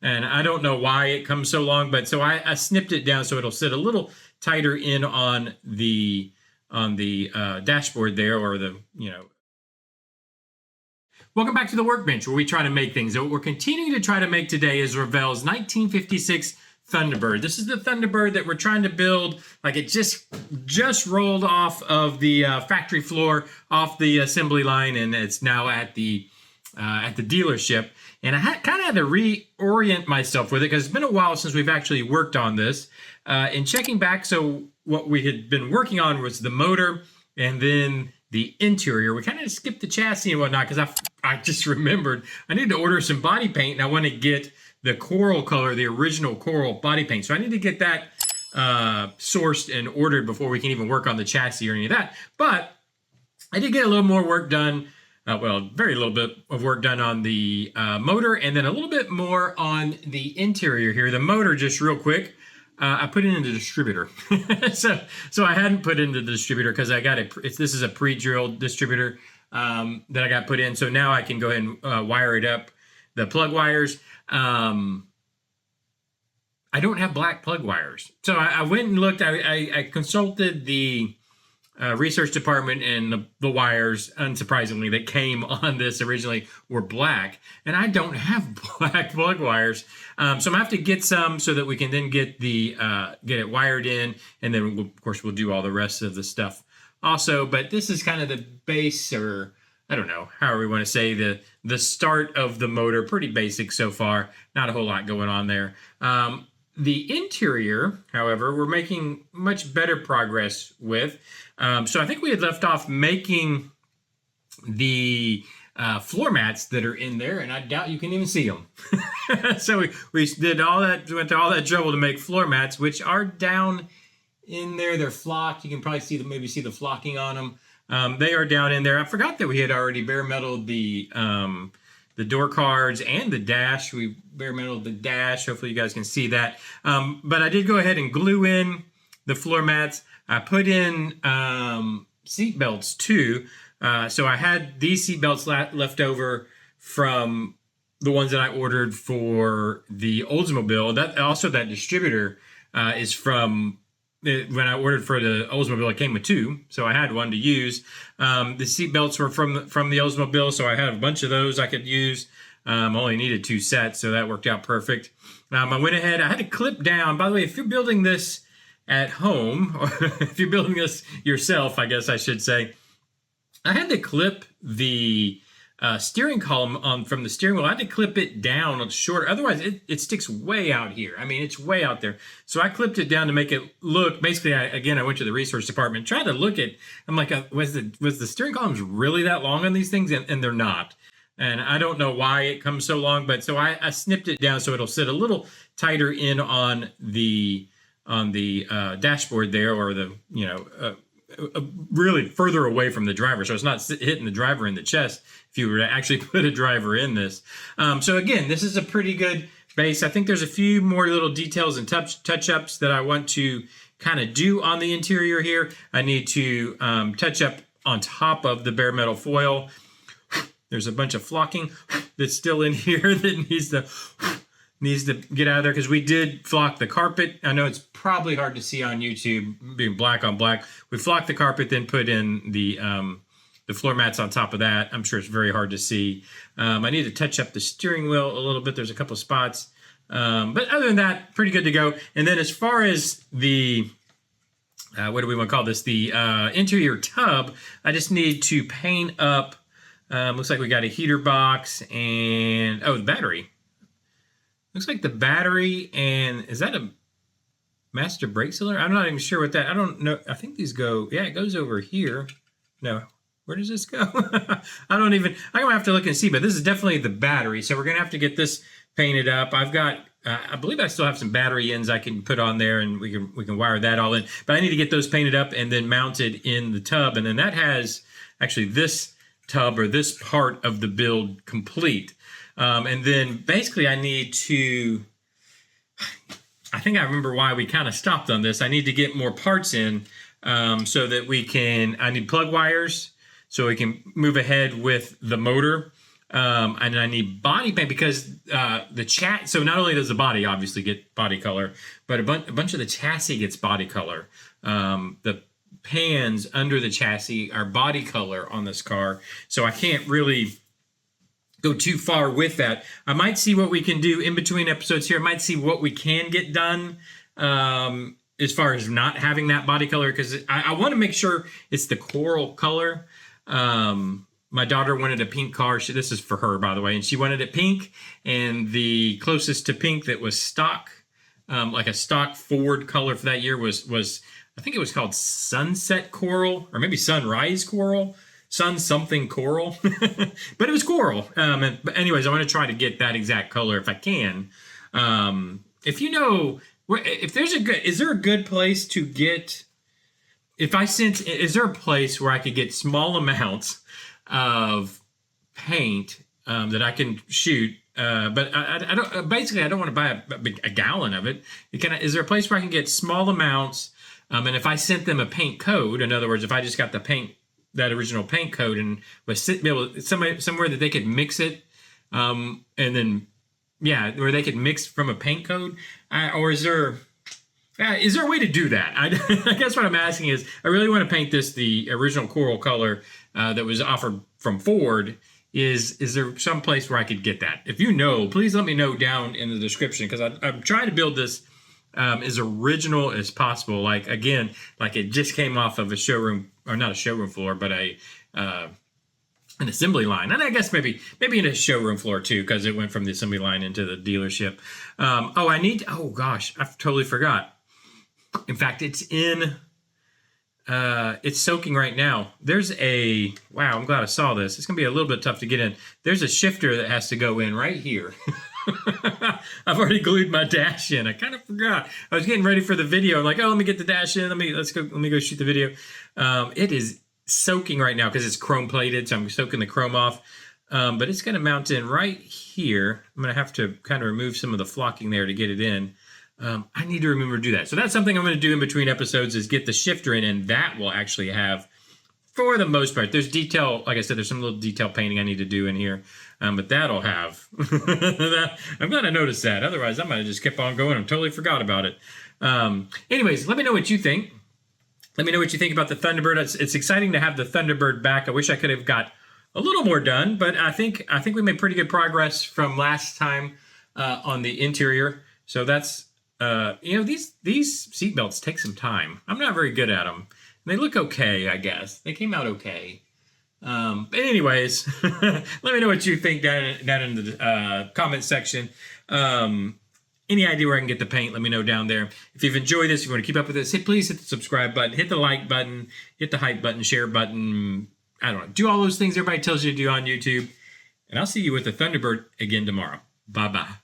And I don't know why it comes so long, but so I snipped it down so it'll sit a little tighter in on the dashboard there, or the, you know. Welcome back to the workbench, where we try to make things. What we're continuing to try to make today is Revell's 1956 Thunderbird. This is the Thunderbird that we're trying to build. Like, it just rolled off of the factory floor, off the assembly line, and it's now at the dealership. And I kind of had to reorient myself with it, because it's been a while since we've actually worked on this. In checking back, so what we had been working on was the motor and then the interior. We kind of skipped the chassis and whatnot, because I just remembered I need to order some body paint, and I want to get the coral color, the original coral body paint. So I need to get that sourced and ordered before we can even work on the chassis or any of that. But I did get a little more work done. Well, very little bit of work done on the motor, and then a little bit more on the interior here. The motor, just real quick, I put it in the distributor. so I hadn't put in the distributor because I got this is a pre-drilled distributor that I got put in. So now I can go ahead and wire it up, the plug wires. I don't have black plug wires. So I went and looked. I consulted the research department, and the wires, unsurprisingly, that came on this originally were black, and I don't have black plug wires. So I'm gonna have to get some so that we can then get it wired in, and then of course we'll do all the rest of the stuff also. But this is kind of the base, or I don't know, however we want to say, the start of the motor. Pretty basic so far, not a whole lot going on there. The interior, however, we're making much better progress with. So I think we had left off making the floor mats that are in there, and I doubt you can even see them. So we did all that, went to all that trouble to make floor mats, which are down in there. They're flocked. You can probably see them, maybe see the flocking on them. They are down in there. I forgot that we had already bare metaled the door cards and the dash. We bare metaled the dash. Hopefully you guys can see that. But I did go ahead and glue in the floor mats. I put in seat belts too. So I had these seat belts left over from the ones that I ordered for the Oldsmobile. That distributor is from when I ordered for the Oldsmobile. It came with two, so I had one to use. The seat belts were from the Oldsmobile, so I had a bunch of those I could use. Only needed 2 sets, so that worked out perfect. I went ahead. I had to clip down. By the way, if you're building this at home, or if you're building this yourself, I guess I should say, I had to clip the steering column from the steering wheel. I had to clip it down shorter. Otherwise, it sticks way out here. I mean, it's way out there. So I clipped it down to make it look, basically, I went to the research department, tried to look at, I'm like, was the steering columns really that long on these things? And they're not. And I don't know why it comes so long, but so I snipped it down so it'll sit a little tighter in on the dashboard there, or the, you know, really further away from the driver, so it's not hitting the driver in the chest if you were to actually put a driver in this. So again, this is a pretty good base. I think there's a few more little details and touch-ups that I want to kind of do on the interior here. I need to touch up on top of the bare metal foil. There's a bunch of flocking that's still in here that needs to get out of there, because we did flock the carpet. I know it's probably hard to see on YouTube, being black on black. We flocked the carpet, then put in the floor mats on top of that. I'm sure it's very hard to see. I need to touch up the steering wheel a little bit. There's a couple of spots. But other than that, pretty good to go. And then as far as the, what do we want to call this? The interior tub, I just need to paint up. Looks like we got a heater box and, the battery. Looks like the battery, and is that a master brake cylinder? I'm not even sure what that, I don't know. I think these go, yeah, it goes over here. No, where does this go? I'm gonna have to look and see, but this is definitely the battery. So we're gonna have to get this painted up. I've got, I believe I still have some battery ends I can put on there, and we can wire that all in. But I need to get those painted up and then mounted in the tub. And then that has actually this tub, or this part of the build, complete. And then basically I need to, I think I remember why we kind of stopped on this. I need to get more parts in so that I need plug wires so we can move ahead with the motor. And I need body paint because so not only does the body obviously get body color, but a bunch of the chassis gets body color. The pans under the chassis are body color on this car, so I can't really go too far with that. I might see what we can do in between episodes here. I might see what we can get done as far as not having that body color, because I want to make sure it's the coral color. My daughter wanted a pink car. This is for her, by the way, and she wanted it pink. And the closest to pink that was stock, like a stock Ford color for that year was I think it was called Sunset Coral, or maybe Sunrise Coral, Sun something Coral, but it was coral. But anyways, I want to try to get that exact color if I can. If you know, if there's is there a good place to get? Is there a place where I could get small amounts of paint that I can shoot? But I don't. Basically, I don't want to buy a gallon of it. Is there a place where I can get small amounts? And if I sent them a paint code, in other words, if I just got the paint, that original paint code, and was somewhere that they could mix it, and then where they could mix from a paint code, or is there a way to do that? I guess what I'm asking is, I really want to paint the original coral color that was offered from Ford. Is there some place where I could get that? If you know, please let me know down in the description, because I'm trying to build this as original as possible. Like, again, like it just came off of a showroom, or not a showroom floor, but an assembly line. And I guess maybe in a showroom floor too, because it went from the assembly line into the dealership. Oh gosh, I totally forgot. In fact, it's soaking right now. Wow, I'm glad I saw this. It's going to be a little bit tough to get in. There's a shifter that has to go in right here. I've already glued my dash in. I kind of forgot. I was getting ready for the video. I'm like, let me get the dash in. Let me go shoot the video. It is soaking right now because it's chrome plated, so I'm soaking the chrome off. But it's going to mount in right here. I'm going to have to kind of remove some of the flocking there to get it in. I need to remember to do that. So that's something I'm going to do in between episodes, is get the shifter in, and that will actually have, for the most part, there's detail, like I said, there's some little detail painting I need to do in here, but that'll have, I'm glad I noticed that. Otherwise, I might have just kept on going and totally forgot about it. Anyways, let me know what you think. Let me know what you think about the Thunderbird. It's exciting to have the Thunderbird back. I wish I could have got a little more done, but I think we made pretty good progress from last time on the interior. So that's, these seatbelts take some time. I'm not very good at them. They look okay, I guess. They came out okay. But anyways, let me know what you think down in the comment section. Any idea where I can get the paint, let me know down there. If you've enjoyed this, if you want to keep up with this, please hit the subscribe button, hit the like button, hit the hype button, share button. I don't know. Do all those things everybody tells you to do on YouTube. And I'll see you with the Thunderbird again tomorrow. Bye-bye.